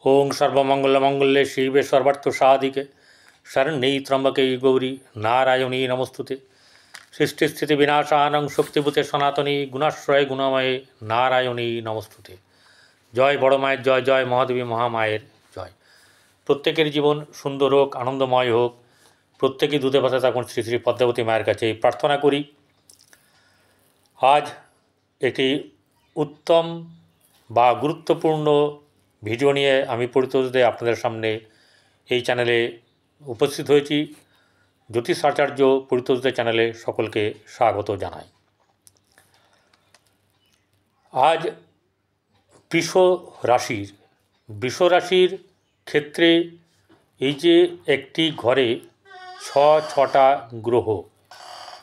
ओं सर्वमंगलमंगल्ये शिवे सर्वार्थसाधिके शरण्ये त्र्यंबके गौरी नारायणी नमस्तुते। सृष्टिस्थिति विनाशानं शक्तिभूते सनातनी गुणाश्रय गुणमये नारायणी नमस्तुते। जय बड़ माয়ের जय, जय महादेवी महामाয়ের जय। प्रत्येकेर जीवन सुंदर হোক, आनंदमय হোক, प्रत्येके दूधे भाते থাকুন শ্রী শ্রী পদ্মাবতী মায়ের কাছে प्रार्थना करी। आज একটি उत्तम বা গুরুত্বপূর্ণ ভিডিও নিয়ে আমি পরিতোষদে আপনাদের সামনে এই চ্যানেলে উপস্থিত হয়েছি। জ্যোতিষ আচার্য পরিতোষদে চ্যানেলে সকলকে স্বাগত জানাই। আজ বৃষ রাশির ক্ষেত্রে এই যে একটি ঘরে ছটা গ্রহ,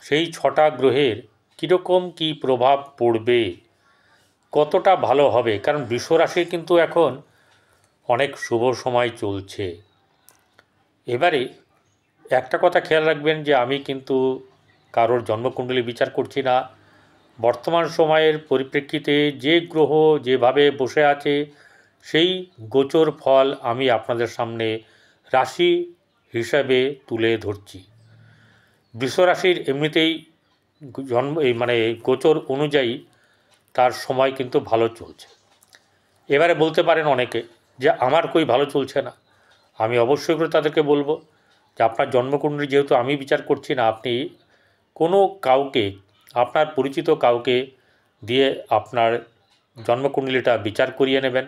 সেই ছটা গ্রহের কীরকম কী প্রভাব পড়বে, কতটা ভালো হবে, কারণ বৃষ রাশির কিন্তু এখন অনেক শুভ সময় চলছে। এবারে একটা কথা খেয়াল রাখবেন যে আমি কিন্তু কারোর জন্মকুণ্ডলী বিচার করছি না। বর্তমান সময়ের পরিপ্রেক্ষিতে যে গ্রহ যেভাবে বসে আছে সেই গোচর ফল আমি আপনাদের সামনে রাশি হিসাবে তুলে ধরছি। বৃষ রাশির এমনিতেই গোচর অনুযায়ী তার সময় কিন্তু ভালো চলছে। এবারে বলতে পারেন অনেকে যে আমার কই ভালো চলছে না। আমি অবশ্যই করে তাদেরকে বলবো যে আপনার জন্মকুণ্ডলী যেহেতু আমি বিচার করছি না, আপনি কোনো কাউকে, আপনার পরিচিত কাউকে দিয়ে আপনার জন্মকুণ্ডলীটা বিচার করিয়ে নেবেন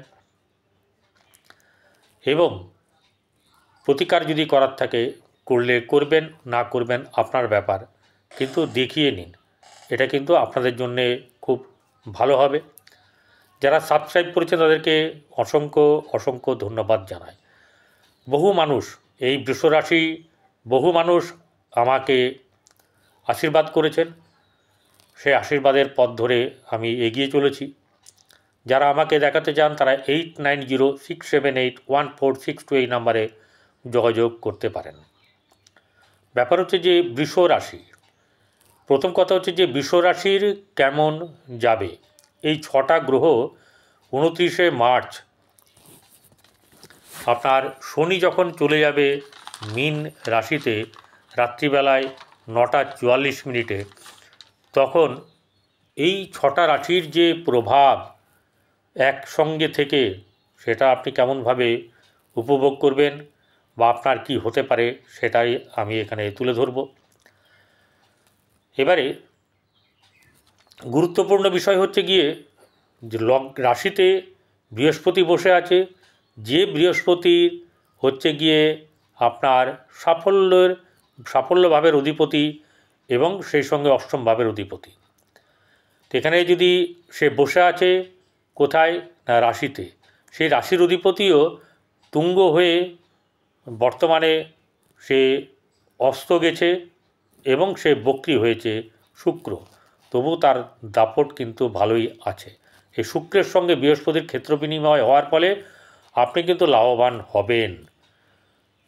এবং প্রতিকার যদি করার থাকে করলে করবেন, না করবেন আপনার ব্যাপার, কিন্তু দেখিয়ে নিন। এটা কিন্তু আপনাদের জন্যে খুব ভালো হবে। যারা সাবস্ক্রাইব করেছেন তাদেরকে অসংখ্য অসংখ্য ধন্যবাদ জানাই। বহু মানুষ এই বৃষরাশি, বহু মানুষ আমাকে আশীর্বাদ করেছেন, সেই আশীর্বাদের পথ ধরে আমি এগিয়ে চলেছি। যারা আমাকে দেখাতে চান তারা 8906781462 এই নাম্বারে যোগাযোগ করতে পারেন। ব্যাপার হচ্ছে যে বৃষ রাশি, প্রথম কথা হচ্ছে যে বৃষ রাশির কেমন যাবে। এই ছটা গ্রহ 29শে মার্চ আপনার শনি যখন চলে যাবে মীন রাশিতে রাত্রিবেলায় 9:44, তখন এই ছটা রাশির যে প্রভাব একসঙ্গে থেকে সেটা আপনি কেমনভাবে উপভোগ করবেন বা আপনার কি হতে পারে সেটাই আমি এখানে তুলে ধরব। এবারে গুরুত্বপূর্ণ বিষয় হচ্ছে গিয়ে যে রাশিতে বৃহস্পতি বসে আছে, যে বৃহস্পতির হচ্ছে গিয়ে আপনার সাফল্য ভাবের অধিপতি এবং সেই সঙ্গে অষ্টম ভাবের অধিপতি। তো এখানে যদি সে বসে আছে কোথায় না রাশিতে, সেই রাশির অধিপতিও তুঙ্গ হয়ে বর্তমানে সে অস্ত গেছে এবং সে বক্রী হয়েছে শুক্র, তবু তার দাপট কিন্তু ভালোই আছে। এই শুক্রের সঙ্গে বৃহস্পতির ক্ষেত্র বিনিময় হওয়ার ফলে আপনি কিন্তু লাভবান হবেন,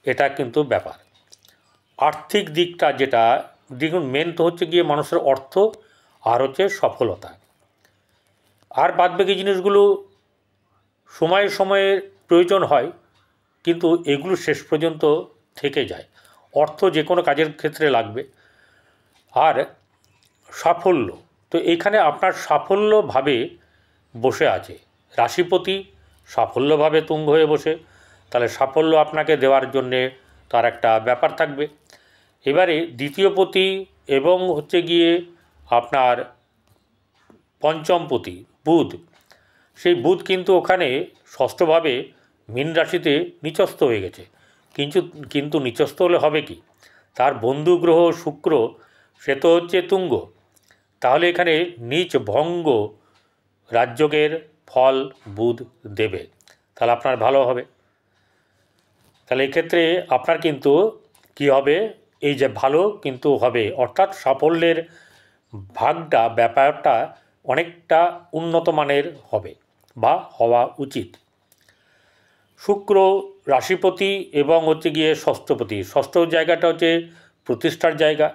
এটা কিন্তু ব্যাপার। আর্থিক দিকটা যেটা দেখুন, মেন তো হচ্ছে গিয়ে মানুষের অর্থ আর হচ্ছে সফলতা, আর বাদবাকি জিনিসগুলো সময়ে সময়ে প্রয়োজন হয়, কিন্তু এগুলো শেষ পর্যন্ত থেকে যায়। অর্থ যে কোনো কাজের ক্ষেত্রে লাগবে। আর সাফল্য, তো এখানে আপনার সাফল্যভাবে বসে আছে রাশিপতি, সাফল্যভাবে তুঙ্গ হয়ে বসে, তাহলে সাফল্য আপনাকে দেওয়ার জন্যে তার একটা ব্যাপার থাকবে। এবারে দ্বিতীয়পতি এবং হচ্ছে গিয়ে আপনার পঞ্চমপতি বুধ, সেই বুধ কিন্তু ওখানে ষষ্ঠভাবে মীন রাশিতে নিচস্থ হয়ে গেছে। কিন্তু নিচস্থ হলে হবে কি, তার বন্ধু গ্রহ শুক্র সে তো হচ্ছে তুঙ্গ, তাহলে এখানে নিচ ভঙ্গ রাজযোগের ফল বুধ দেবে, তাহলে আপনার ভালো হবে। তাহলে এক্ষেত্রে আপনার কিন্তু কি হবে, এই যে ভালো কিন্তু হবে, অর্থাৎ সাফল্যের ভাগটা, ব্যাপারটা অনেকটা উন্নত মানের হবে বা হওয়া উচিত। শুক্র রাশিপতি এবং হচ্ছে গিয়ে ষষ্ঠপতি, ষষ্ঠ জায়গাটা হচ্ছে প্রতিষ্ঠার জায়গা,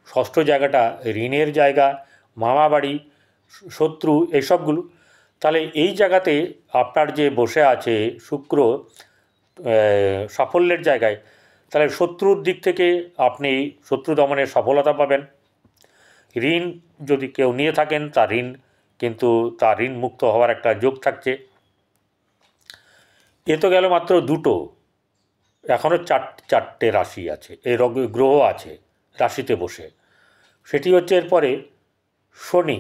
ষষ্ঠ জায়গাটা ঋণের জায়গা, মামা বাড়ি, শত্রু, এইসবগুলো। তাহলে এই জায়গাতে আপনার যে বসে আছে শুক্র সাফল্যের জায়গায়, তাহলে শত্রুর দিক থেকে আপনি শত্রু দমনের সফলতা পাবেন। ঋণ যদি কেউ নিয়ে থাকেন তার ঋণ কিন্তু তার ঋণ মুক্ত হওয়ার একটা যোগ থাকছে। এ তো গেল মাত্র দুটো, এখনও চারটে রাশি আছে, এই গ্রহ আছে রাশিতে বসে। সেটি হচ্ছে এরপরে শনি।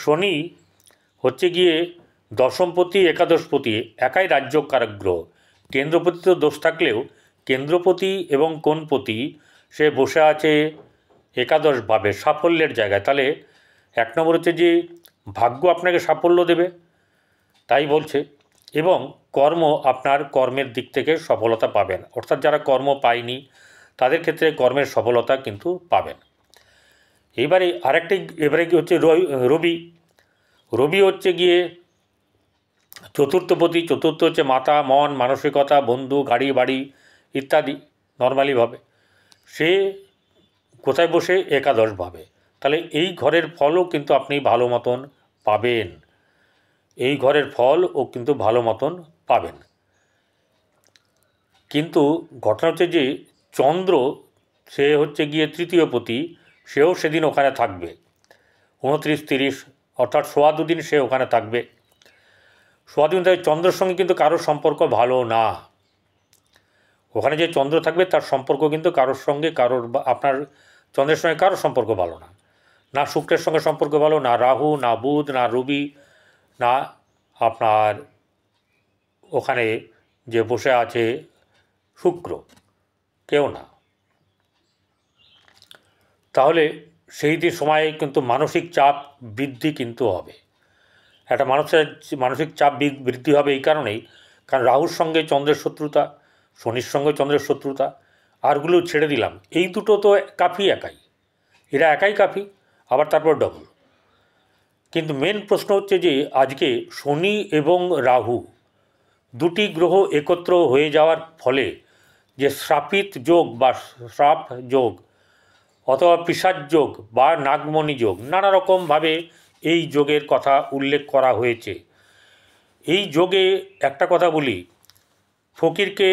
শনি হচ্ছে গিয়ে দশমপতি একাদশপতি, একাই রাজ্যকারক গ্রহ। কেন্দ্রপতি তো দোষ থাকলেও কেন্দ্রপতি এবং কোণপতি সে বসে আছে একাদশভাবে সাফল্যের জায়গায়। তাহলে এক নম্বর হচ্ছে যে ভাগ্য আপনাকে সাফল্য দেবে তাই বলছে, এবং কর্ম, আপনার কর্মের দিক থেকে সফলতা পাবেন, অর্থাৎ যারা কর্ম পায়নি তাদের ক্ষেত্রে কর্মের সফলতা কিন্তু পাবেন। এবারে হচ্ছে রবি। রবি হচ্ছে গিয়ে চতুর্থপতি। চতুর্থ হচ্ছে মাথা, মন, মানসিকতা, বন্ধু, গাড়ি বাড়ি ইত্যাদি নর্মালিভাবে। সে কোথায় বসে? একাদশভাবে। তাহলে এই ঘরের ফলও কিন্তু আপনি ভালো মতন পাবেন, এই ঘরের ফলও কিন্তু ভালো মতন পাবেন। কিন্তু ঘটনা হচ্ছে যে চন্দ্র সে হচ্ছে গিয়ে তৃতীয়পতি, সেও সেদিন ওখানে থাকবে 29-30, অর্থাৎ সোয়া দুদিন সে ওখানে থাকবে। সোয়া দুদিন থাকে। চন্দ্রের সঙ্গে কিন্তু কারোর সম্পর্ক ভালো না। ওখানে যে চন্দ্র থাকবে তার সম্পর্ক কিন্তু কারোর সঙ্গে আপনার চন্দ্রের সঙ্গে কারোর সম্পর্ক ভালো না। না শুক্রের সঙ্গে সম্পর্ক ভালো, না রাহু, না বুধ, না রবি, না আপনার ওখানে যে বসে আছে শুক্র, কেউ না। তাহলে সেই দিন সময়ে কিন্তু মানসিক চাপ বৃদ্ধি কিন্তু হবে। একটা মানসিক চাপ বৃদ্ধি হবে এই কারণেই, কারণ রাহুর সঙ্গে চন্দ্রের শত্রুতা, শনির সঙ্গে চন্দ্রের শত্রুতা। আরগুলো ছেড়ে দিলাম, এই দুটো তো কাফি, এরা একাই কাফি, আবার তারপর ডবল। কিন্তু মেন প্রশ্ন হচ্ছে যে আজকে শনি এবং রাহু দুটি গ্রহ একত্র হয়ে যাওয়ার ফলে যে শ্রাপিত যোগ বা শ্রাপ যোগ অথবা পিশাচ যোগ বা নাগমণি যোগ, নানা রকমভাবে এই যোগের কথা উল্লেখ করা হয়েছে। এই যোগে একটা কথা বলি, ফকিরকে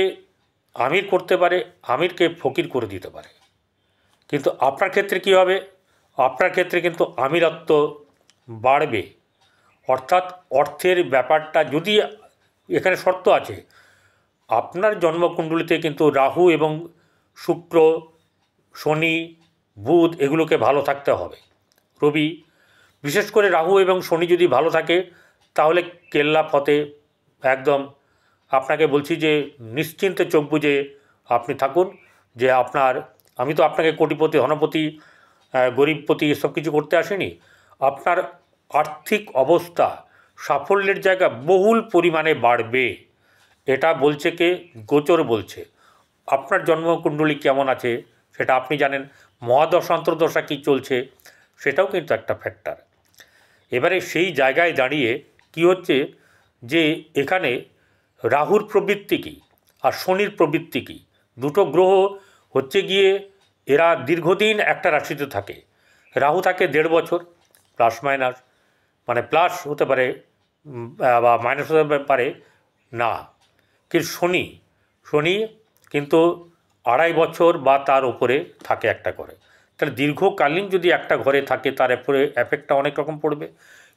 আমির করতে পারে, আমিরকে ফকির করে দিতে পারে। কিন্তু আপনার ক্ষেত্রে কী হবে? আপনার ক্ষেত্রে কিন্তু আমিরত্ব বাড়বে, অর্থাৎ অর্থের ব্যাপারটা, যদি এখানে শর্ত আছে, আপনার জন্মকুণ্ডলিতে কিন্তু রাহু এবং শুক্র, শনি, বুধ এগুলোকে ভালো থাকতে হবে। রবি, বিশেষ করে রাহু এবং শনি যদি ভালো থাকে তাহলে কেল্লা ফতে একদম। আপনাকে বলছি যে নিশ্চিন্তে চোখ বুজে আপনি থাকুন, যে আমি তো আপনাকে কোটিপতি, ধনপতি, গরিবপতি এসব কিছু করতে আসেনি। আপনার আর্থিক অবস্থা সাফল্যের জায়গা বহুল পরিমাণে বাড়বে, এটা বলছে কে? গোচর বলছে। আপনার জন্মকুণ্ডলী কেমন আছে সেটা আপনি জানেন, মহাদশা অন্তর্দশা কী চলছে সেটাও কিন্তু একটা ফ্যাক্টর। এবারে সেই জায়গায় দাঁড়িয়ে কি হচ্ছে যে এখানে রাহুর প্রবৃত্তি কী আর শনির প্রবৃত্তি কী, দুটো গ্রহ হচ্ছে গিয়ে এরা দীর্ঘদিন একটা রাশিতে থাকে। রাহু থাকে 1.5 বছর প্লাস মাইনাস, মানে প্লাস হতে পারে বা মাইনাস হতে পারে না, কিন্তু শনি কিন্তু 2.5 বছর বা তার উপরে থাকে একটা করে। তাহলে দীর্ঘকালীন যদি একটা ঘরে থাকে তার উপরে এফেক্টটা অনেক রকম পড়বে।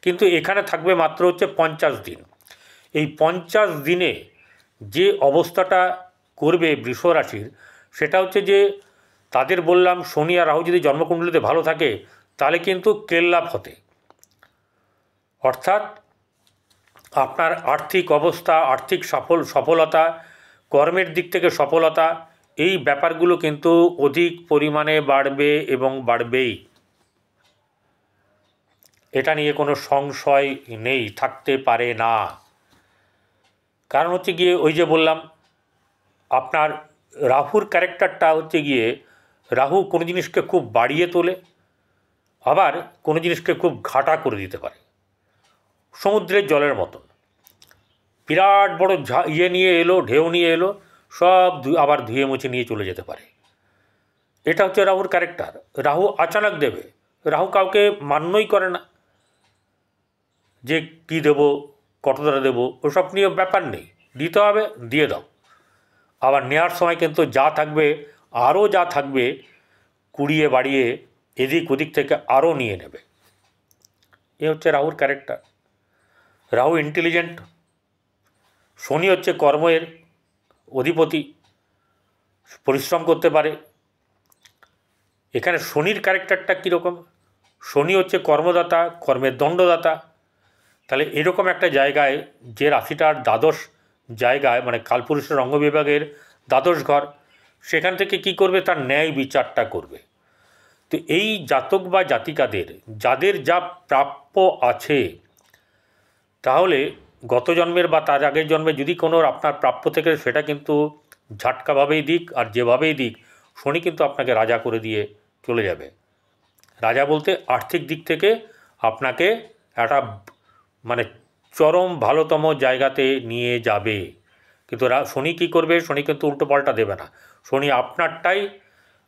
কিন্তু এখানে থাকবে মাত্র হচ্ছে 50 দিন। এই 50 দিনে যে অবস্থাটা করবে বৃষ রাশির, সেটা হচ্ছে যে তাদের বললাম শনি আর রাহু যদি জন্মকুণ্ডলিতে ভালো থাকে তাহলে কিন্তু কেল্লা ফতে, অর্থাৎ আপনার আর্থিক অবস্থা, আর্থিক সফলতা, কর্মের দিক থেকে সফলতা, এই ব্যাপারগুলো কিন্তু অধিক পরিমাণে বাড়বে এবং বাড়বেই। এটা নিয়ে কোনো সংশয় নেই, থাকতে পারে না। কারণ হচ্ছে গিয়ে ওই যে বললাম, আপনার রাহুর ক্যারেক্টারটা হচ্ছে গিয়ে, রাহু কোনো জিনিসকে খুব বাড়িয়ে তোলে, আবার কোনো জিনিসকে খুব ঘাটা করে দিতে পারে। সমুদ্রের জলের মতন বিরাট বড় নিয়ে এলো, ঢেউ নিয়ে এলো, সব আবার ধুয়ে মুছে নিয়ে চলে যেতে পারে। এটা হচ্ছে রাহুর ক্যারেক্টার। রাহু আচানক দেবে, রাহু কাউকে মান্যই করে না। যে কী দেবো, কতটা দেবো, ওসব নিয়ে ব্যাপার নেই, দিতে হবে দিয়ে দাও। আবার নেওয়ার সময় কিন্তু যা থাকবে, আরও যা থাকবে কুড়িয়ে বাড়িয়ে এদিক ওদিক থেকে আরও নিয়ে নেবে। এ হচ্ছে রাহুর ক্যারেক্টার। রাহু ইন্টেলিজেন্ট, শনি হচ্ছে কর্মের অধিপতি, পরিশ্রম করতে পারে। এখানে শনির ক্যারেক্টারটা কীরকম, শনি হচ্ছে কর্মদাতা, কর্মের দণ্ডদাতা। তাহলে এরকম একটা জায়গায়, যে রাশিটার দ্বাদশ জায়গায়, মানে কালপুরুষের অঙ্গ বিভাগের দ্বাদশ ঘর, সেখান থেকে কি করবে, তার ন্যায় বিচারটা করবে। তো এই জাতক বা জাতিকাদের যাদের যা প্রাপ্য আছে, তাহলে গত জন্মের বা তার আগের জন্মে যদি কোনো আপনার প্রাপ্য থেকে, সেটা কিন্তু ঝাটকাভাবেই দিক আর যেভাবেই দিক, শনি কিন্তু আপনাকে রাজা করে দিয়ে চলে যাবে। রাজা বলতে আর্থিক দিক থেকে আপনাকে একটা মানে চরম ভালোতম জায়গাতে নিয়ে যাবে। কিন্তু শনি কী করবে, শনি কিন্তু উল্টোপাল্টা দেবে না। শনি আপনারটাই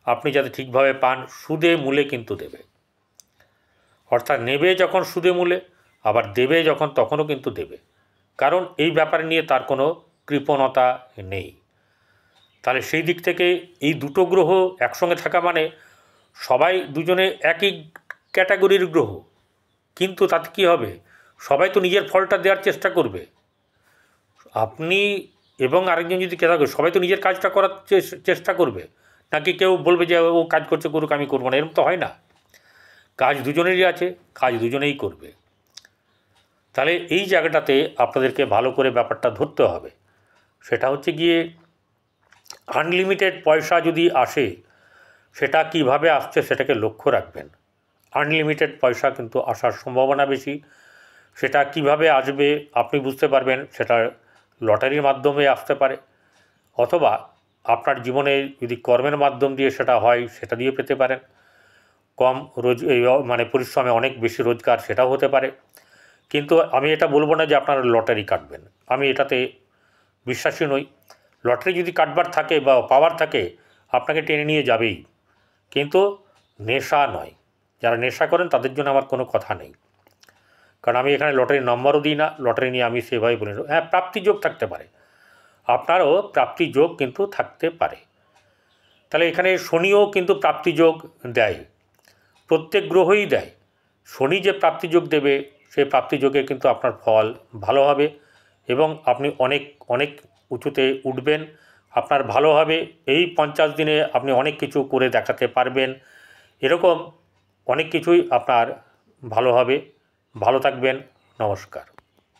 আপনি যাতে ঠিকভাবে পান, সুদে মূলে কিন্তু দেবে। অর্থাৎ নেবে যখন সুদে মূলে, আবার দেবে যখন তখনও কিন্তু দেবে, কারণ এই ব্যাপারে নিয়ে তার কোনো কৃপণতা নেই। তাহলে সেই দিক থেকে এই দুটো গ্রহ একসঙ্গে থাকা মানে সবাই দুজনে একই ক্যাটাগরির গ্রহ, কিন্তু তাতে কী হবে, সবাই তো নিজের ফলটা দেওয়ার চেষ্টা করবে। আপনি এবং আরেকজন যদি কে থাকে, সবাই তো নিজের কাজটা করার চেষ্টা করবে, নাকি কেউ বলবে যে ও কাজ করছে করুক, আমি করবো না, এরকম তো হয় না। কাজ দুজনেরই আছে, কাজ দুজনেই করবে। তাহলে এই জায়গাটাতে আপনাদেরকে ভালো করে ব্যাপারটা ধরতে হবে। সেটা হচ্ছে গিয়ে আনলিমিটেড পয়সা যদি আসে, সেটা কিভাবে আসছে সেটাকে লক্ষ্য রাখবেন। আনলিমিটেড পয়সা কিন্তু আসার সম্ভাবনা বেশি। সেটা কিভাবে আসবে আপনি বুঝতে পারবেন, সেটা লটারির মাধ্যমে আসতে পারে, অথবা আপনার জীবনে যদি কর্মের মাধ্যম দিয়ে সেটা হয়, সেটা দিয়ে পেতে পারেন। কম মানে পরিশ্রমে অনেক বেশি রোজগার, সেটাও হতে পারে। কিন্তু আমি এটা বলবো না যে আপনারা লটারি কাটবেন, আমি এটাতে বিশ্বাসী নই। লটারি যদি কাটবার থাকে বা পাওয়ার থাকে, আপনাকে টেনে নিয়ে যাবেই, কিন্তু নেশা নয়। যারা নেশা করেন তাদের জন্য আমার কোনো কথা নেই, কারণ আমি এখানে লটারির নম্বরও দিই না, লটারি নিয়ে আমি সেভাবে বলি না। হ্যাঁ, প্রাপ্তিযোগ থাকতে পারে, আপনারও প্রাপ্তিযোগ কিন্তু থাকতে পারে। তাহলে এখানে শনিও কিন্তু প্রাপ্তিযোগ দেয়, প্রত্যেক গ্রহই দেয়। শনি যে প্রাপ্তিযোগ দেবে, সেই প্রাপ্তিযোগে কিন্তু আপনার ফল ভালো হবে এবং আপনি অনেক অনেক উঁচুতে উঠবেন। আপনার ভালো হবে, এই 50 দিনে আপনি অনেক কিছু করে দেখাতে পারবেন। এরকম অনেক কিছুই আপনার ভালো হবে। ভালো থাকবেন, নমস্কার।